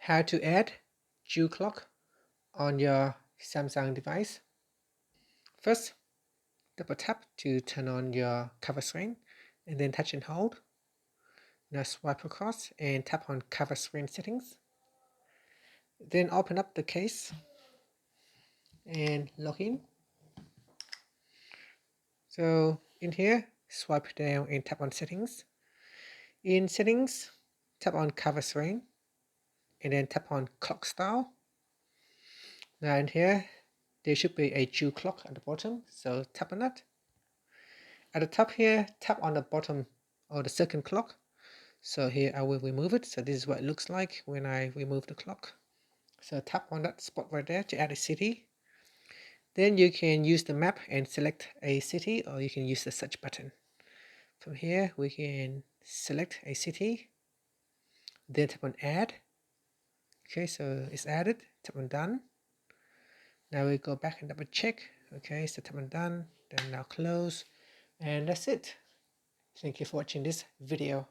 how to add Jewel clock on your Samsung device. First, double tap to turn on your cover screen and then touch and hold. Now swipe across and tap on cover screen settings. Then open up the case and log in. So in here, swipe down and tap on settings. In settings, tap on cover screen and then tap on clock style. Now in here, there should be a Jewel clock at the bottom, so tap on that. At the top here, tap on the bottom of the second clock. So here I will remove it. So this is what it looks like when I remove the clock. So tap on that spot right there to add a city. Then you can use the map and select a city, or you can use the search button. From here we can select a city, then tap on add. Okay, so it's added. Tap on done. Now we go back and double check. Okay, so tap on done, then now close, and that's it. Thank you for watching this video.